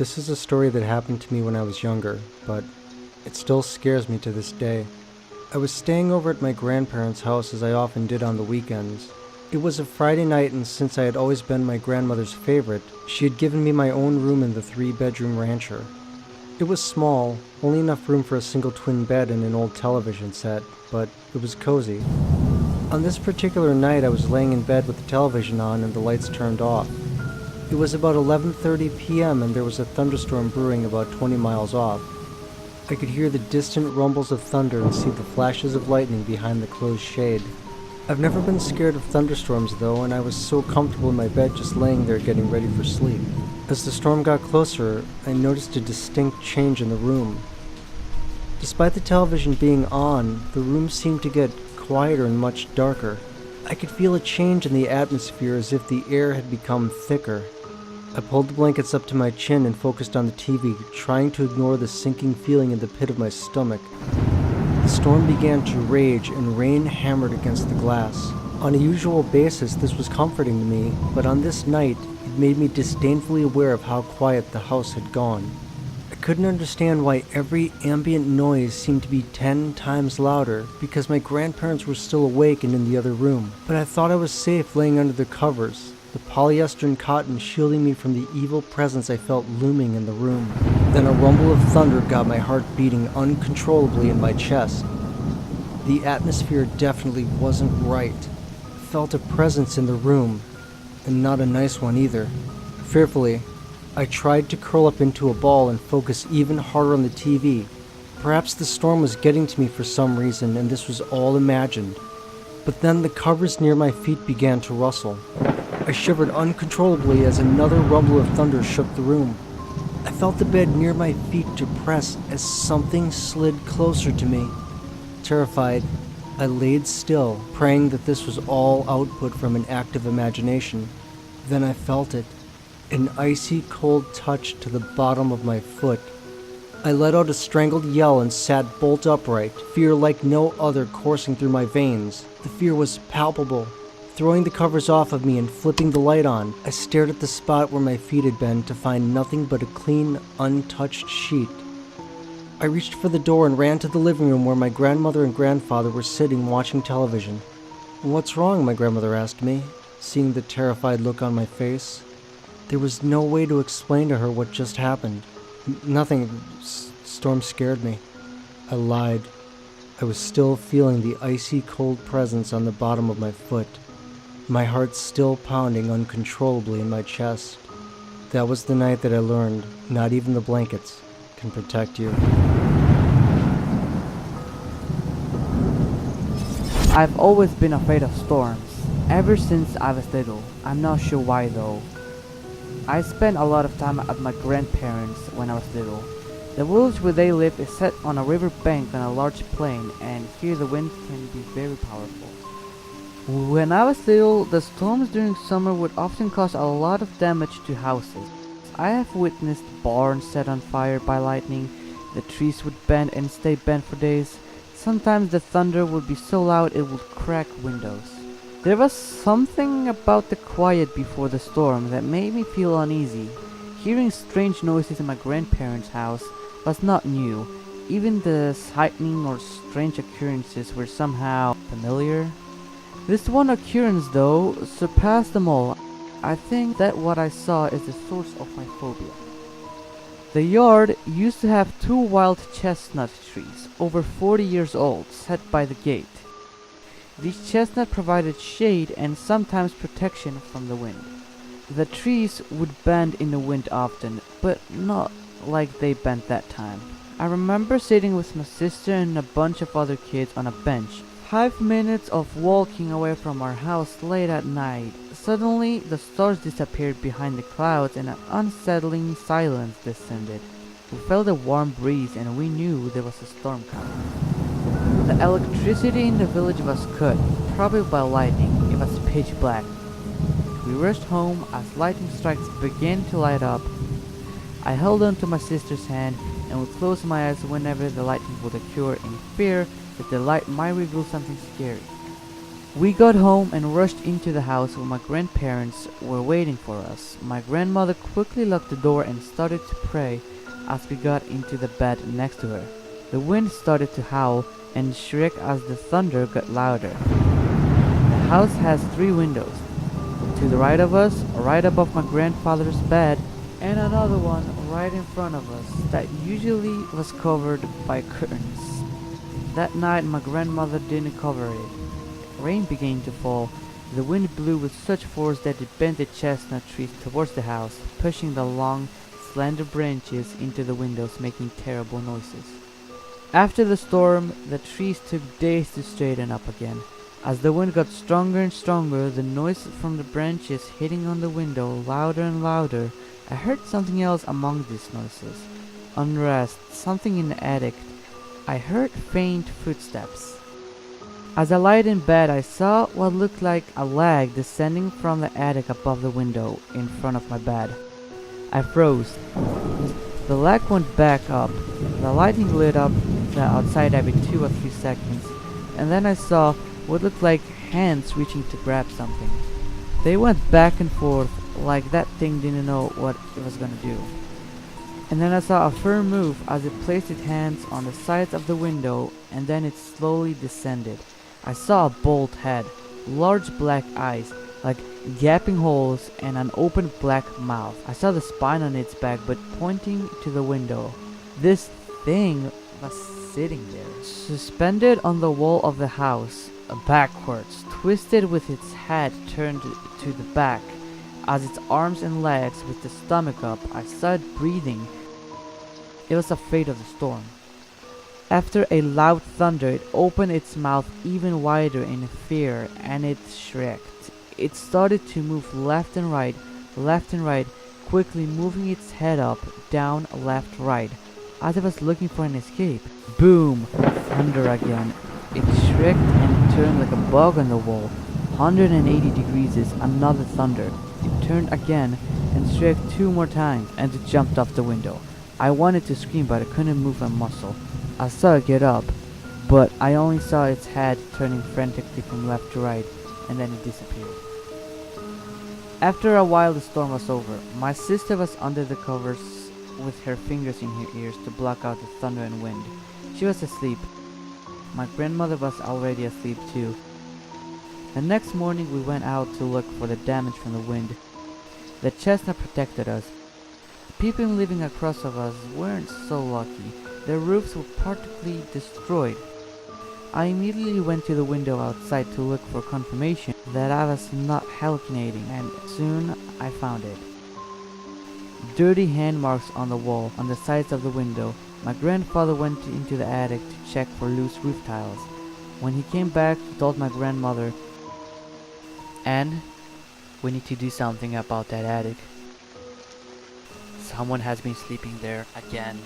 This is a story that happened to me when I was younger, but it still scares me to this day. I was staying over at my grandparents' house as I often did on the weekends. It was a Friday night, and since I had always been my grandmother's favorite, she had given me my own room in the 3-bedroom rancher. It was small, only enough room for a single twin bed and an old television set, but it was cozy. On this particular night, I was laying in bed with the television on and the lights turned off. It was about 11:30 p.m. and there was a thunderstorm brewing about 20 miles off. I could hear the distant rumbles of thunder and see the flashes of lightning behind the closed shade. I've never been scared of thunderstorms though, and I was so comfortable in my bed just laying there getting ready for sleep. As the storm got closer, I noticed a distinct change in the room. Despite the television being on, the room seemed to get quieter and much darker. I could feel a change in the atmosphere as if the air had become thicker. I pulled the blankets up to my chin and focused on the TV, trying to ignore the sinking feeling in the pit of my stomach. The storm began to rage and rain hammered against the glass. On a usual basis, this was comforting to me, but on this night, it made me disdainfully aware of how quiet the house had gone. I couldn't understand why every ambient noise seemed to be 10 times louder, because my grandparents were still awake and in the other room. But I thought I was safe laying under the covers, the polyester and cotton shielding me from the evil presence I felt looming in the room. Then a rumble of thunder got my heart beating uncontrollably in my chest. The atmosphere definitely wasn't right. I felt a presence in the room, and not a nice one either. Fearfully, I tried to curl up into a ball and focus even harder on the TV. Perhaps the storm was getting to me for some reason, and this was all imagined. But then the covers near my feet began to rustle. I shivered uncontrollably as another rumble of thunder shook the room. I felt the bed near my feet depress as something slid closer to me. Terrified, I laid still, praying that this was all output from an active imagination. Then I felt it, an icy cold touch to the bottom of my foot. I let out a strangled yell and sat bolt upright, fear like no other coursing through my veins. The fear was palpable. Throwing the covers off of me and flipping the light on, I stared at the spot where my feet had been to find nothing but a clean, untouched sheet. I reached for the door and ran to the living room where my grandmother and grandfather were sitting watching television. "What's wrong?" my grandmother asked me, seeing the terrified look on my face. There was no way to explain to her what just happened. Nothing. Storm scared me. I lied. I was still feeling the icy cold presence on the bottom of my foot. My heart still pounding uncontrollably in my chest. That was the night that I learned not even the blankets can protect you. I've always been afraid of storms, ever since I was little. I'm not sure why though. I spent a lot of time at my grandparents when I was little. The village where they live is set on a river bank on a large plain, and here the wind can be very powerful. When I was little, the storms during summer would often cause a lot of damage to houses. I have witnessed barns set on fire by lightning, the trees would bend and stay bent for days. Sometimes the thunder would be so loud it would crack windows. There was something about the quiet before the storm that made me feel uneasy. Hearing strange noises in my grandparents' house was not new. Even the sightning or strange occurrences were somehow familiar. This one occurrence, though, surpassed them all. I think that what I saw is the source of my phobia. The yard used to have 2 wild chestnut trees, over 40 years old, set by the gate. These chestnuts provided shade and sometimes protection from the wind. The trees would bend in the wind often, but not like they bent that time. I remember sitting with my sister and a bunch of other kids on a bench. 5 minutes of walking away from our house late at night. Suddenly, the stars disappeared behind the clouds and an unsettling silence descended. We felt a warm breeze and we knew there was a storm coming. The electricity in the village was cut, probably by lightning. It was pitch black. We rushed home as lightning strikes began to light up. I held on to my sister's hand and would close my eyes whenever the lightning would occur in fear that the light might reveal something scary. We got home and rushed into the house where my grandparents were waiting for us. My grandmother quickly locked the door and started to pray as we got into the bed next to her. The wind started to howl and shriek as the thunder got louder. The house has 3 windows. To the right of us, right above my grandfather's bed, and another one right in front of us that usually was covered by curtains. That night my grandmother didn't cover it. Rain began to fall. The wind blew with such force that it bent the chestnut trees towards the house, pushing the long, slender branches into the windows, making terrible noises. After the storm, the trees took days to straighten up again. As the wind got stronger and stronger, the noise from the branches hitting on the window louder and louder, I heard something else among these noises. Unrest, something in the attic. I heard faint footsteps. As I lied in bed, I saw what looked like a leg descending from the attic above the window in front of my bed. I froze. The leg went back up. The lightning lit up the outside every 2 or 3 seconds, and then I saw what looked like hands reaching to grab something. They went back and forth like that thing didn't know what it was gonna do. And then I saw a firm move as it placed its hands on the sides of the window, and then it slowly descended. I saw a bald head, large black eyes, like gaping holes, and an open black mouth. I saw the spine on its back, but pointing to the window. This thing was sitting there, suspended on the wall of the house, backwards, twisted with its head turned to the back. As its arms and legs with the stomach up, I saw it breathing. It was a fate of the storm. After a loud thunder, it opened its mouth even wider in fear, and it shrieked. It started to move left and right, quickly moving its head up, down, left, right, as it was looking for an escape. Boom! Thunder again. It shrieked and turned like a bug on the wall. 180 degrees is another thunder. It turned again and shrieked 2 more times, and it jumped off the window. I wanted to scream, but I couldn't move a muscle. I saw it get up, but I only saw its head turning frantically from left to right, and then it disappeared. After a while the storm was over. My sister was under the covers with her fingers in her ears to block out the thunder and wind. She was asleep. My grandmother was already asleep too. The next morning we went out to look for the damage from the wind. The chestnut protected us. People living across of us weren't so lucky. Their roofs were partly destroyed. I immediately went to the window outside to look for confirmation that I was not hallucinating, and soon I found it. Dirty hand marks on the wall on the sides of the window. My grandfather went into the attic to check for loose roof tiles. When he came back, he told my grandmother, "And we need to do something about that attic. Someone has been sleeping there again."